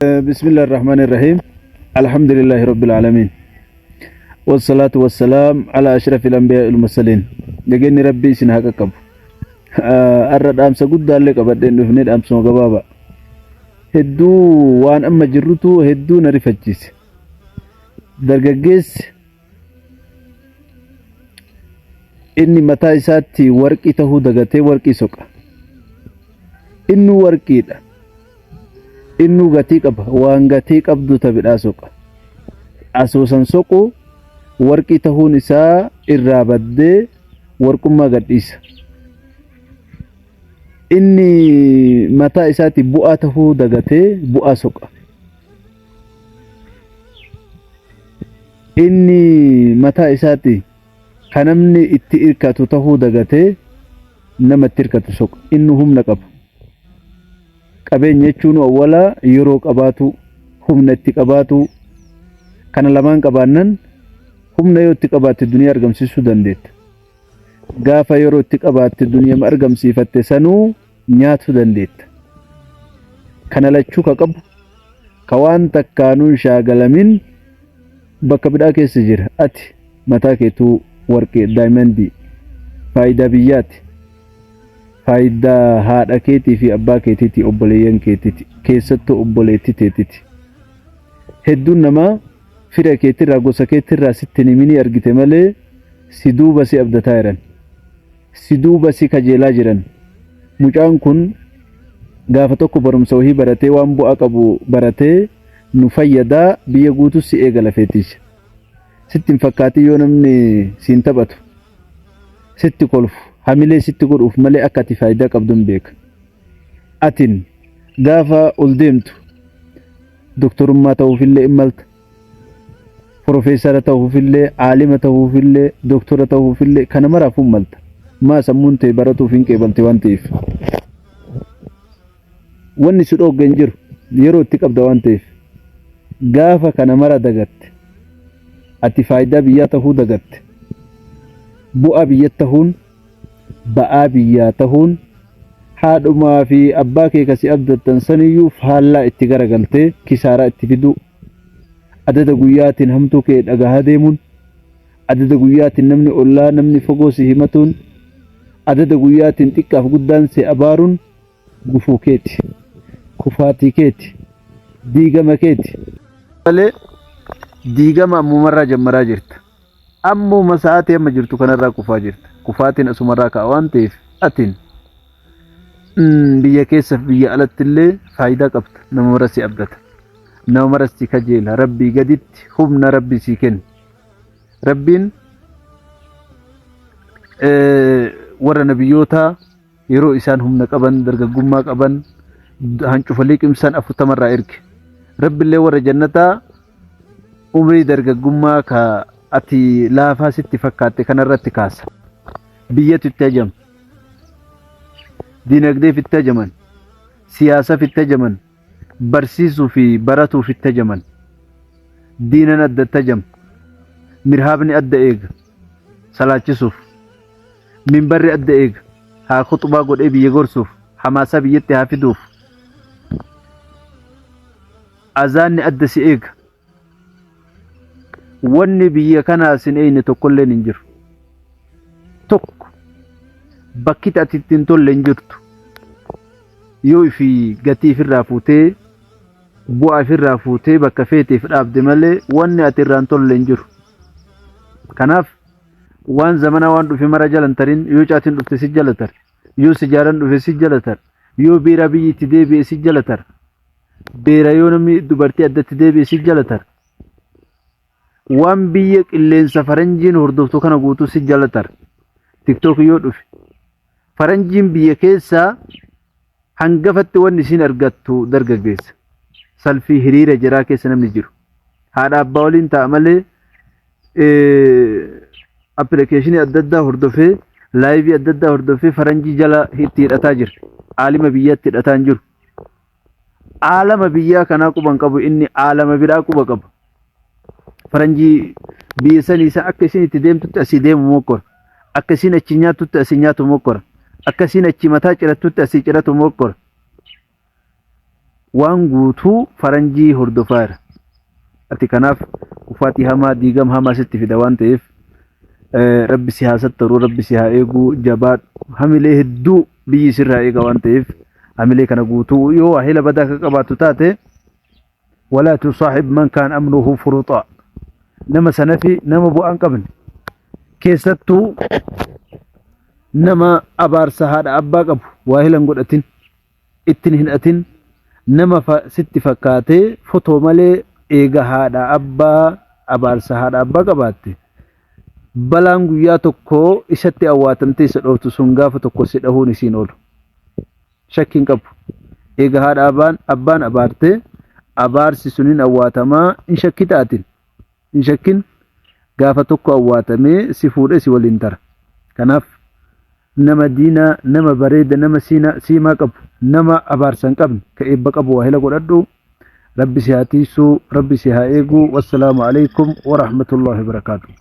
بسم الله الرحمن الرحيم. الحمد لله رب العالمين والصلاة والسلام على أشرف الأنبياء المرسلين. دقني ربي سنهاك كب أرد أمس قد لك أبدين نفند أمس وقبابا هدو وان أما جرتو هدو نرفجيس درجيس إني متى إساتي ورقي تهو دقتي ورقي سوكا إنو ورقي دا إنو غتي قبا وان غتي قبدو تبدا سوقا أسوسن سوقو ورقي تهو نساء الرابد ورقما غديس إني متى إساتي بؤا تهو دغتي بؤا سوقا إني متى إساتي كنمني اتئركاتو تهو دغتي نما تركاتو سوقا إنو هم نقب qabeenya jechuun awwala yeroo qabaatu humna itti qabaatu kana lamaan qabaannan humna yoo itti qabaatte duniyaa argamsiisuu dandeetta gaafa yeroo itti qabaatte duniyaa argamsiifatte sanuu nyaatu dandeetta kana lachuu ka qabu ka waan takkaanuun shaagalamin bakka bidhaa keessa jira ati mataa keetuu warqee daayimandii faayidaa biyyaati فايدة هذا كيتي في أبا كيتي أبوليان كيتي كيستو أبوليتي تيتي هدون نما فرا كيتي راغوسا كيتي راستني مني أرغت مالي سيدو بسي أبدا تايران سيدو بسي كجيلا جيران مجان كن غافتوكو برمسوهي براتي وانبو أقبو براتي نفايدا بيغوتو سي إيغالا فيتيش ستين فكاتي يونمني سينتباتو ستي كولفو hamilee sitti godhuuf malee akka ati faayidaa qabduun beeka atin gaafa ol deemtu doktorummaa ta'uufillee imalta profeesara ta'uufillee aalima ta'uufillee doktora ta'uufillee kana maraafuu malta maa sammuun ta'e baratuuf hin qeebalte waan ta'eef wanni si dhooggan jiru yeroo itti qabda waan ta'eef gaafa kana mara dagatte ati faayidaa biyyaa ta'uu dagatte bu'aa biyya ta'uun ba'aa biyyaa ta'uun haadhumaa fi abbaa kee kasi abdattan saniyyuu faallaa itti garagaltee kisaaraa itti fiduu adada guyyaatiin hamtuu kee dhagahaa deemuun adada guyyaatiin namni ollaa namni fogoo si himatuun adada guyyaatiin xiqqaaf guddaan si abaaruun gufuu keeti kufaatii keeti diigama keeti malee diigama ammumarraa jammaraa jirta ammuma sa'aatii amma jirtu kanarraa kufaa jirta kufaatiin asumarraa ka'a waan ta'eef atin biyya keessaaf biyya alattillee faayidaa qabda nama mara si abdata nama mara si kajeela rabbii gaditti humna rabbii si kenna rabbiin warra nabiyyootaa yeroo isaan humna qaban dargaggummaa qaban hancufa liqimsan 40 erge rabbiillee warra jannataa umrii dargaggummaa ka ati laafaa sitti fakkaatte kanarratti kaasa biyyatu itti ajam dinagdee itti ajaman siyaasa itti ajaman barsiisuu fi baratuu itti ajaman diinan adda itti ajam mirhaabni adda eega salaachisuuf minbarri adda eega haa khuxubaa godhee biyya gorsuuf hamaasa biyyatti haa fiduuf azaanni adda si eega wanni biyya kanaa sin eeyne tokkolleen hin jiru tokko bakki ati ittiin tolle hin jirtu yoo fi gatii ofirraa fuutee bu'aa ofirraa fuutee bakka feeteef dhaabde malee wanni ati irraan tolle hin jiru kanaaf waan zamana waan dhufe mara jalan tarin yoo caatiin dhufte si jalatar yoo sijaaran dhufe si jalatar yoo beera biyyi itti deebi'e si jalatar beera yoo namni dubartii addatti deebi'e si jalatar waan biyya qilleensa faranjiin hordoftu kana guutuu si jalatar tiktok yoo dhufe faranjiin biyya keessaa hangafatti wanni isin argattu dargaggeessa salfii hiriira jiraa keessa namni jiru haadha abbaa waliin ta'a malee appilikeeshinii adda addaa hordofee laayivii adda addaa hordofee faranjii jala itti hidhataa jira aalima biyyaatti hidhataa hin jiru aalama biyyaa kanaa quban qabu inni aalama biraa quba qaba faranjii biyya sanii isa akka isin itti deemtutti asii deemu mokkora akka isin achi nyaatutti asii nyaatu mokkora akka isin achi mataa cirattutti asii ciratu mokkora waan guutuu faranjii hordofaara ati kanaaf ufaati hamaa diigam hamaa sitti fida waan ta'eef rabbi si haa sattaru rabbi si haa eegu jabaad hamilee hedduu biyyi sirraa eega waan ta'eef hamilee kana guutuu yoo ahila badaa ka qabaatu taate ولا تصاحب من كان أمنه فرطا نما سنفي نما بو أنقبن كيستو نما أبار سهاد أبا قبو واهلا نقول اتنهن أتن نما ست فكاتي فتو مالي إيغا هادا أبا أبار سهاد أبا قباتي بلانغو ياتوكو إشتي أواتمتي سدوتو سنغافة توكو سيدهوني سينول شكين قبو إيغا هادا أبان أبارتي abaarsi sunin awwaatamaa in shakkitaatin in shakkin gaafa tokko awwaatamee si fuudhe si waliin tara kanaaf nama diinaa nama bareeda nama siimaa qabu nama abaarsan qabne ka eebba qabu waa hela godhadhu rabbi si haa tiisuu rabbi si haa eegu wassalaamu alaykum wa rahmatullahi wa barakaatuh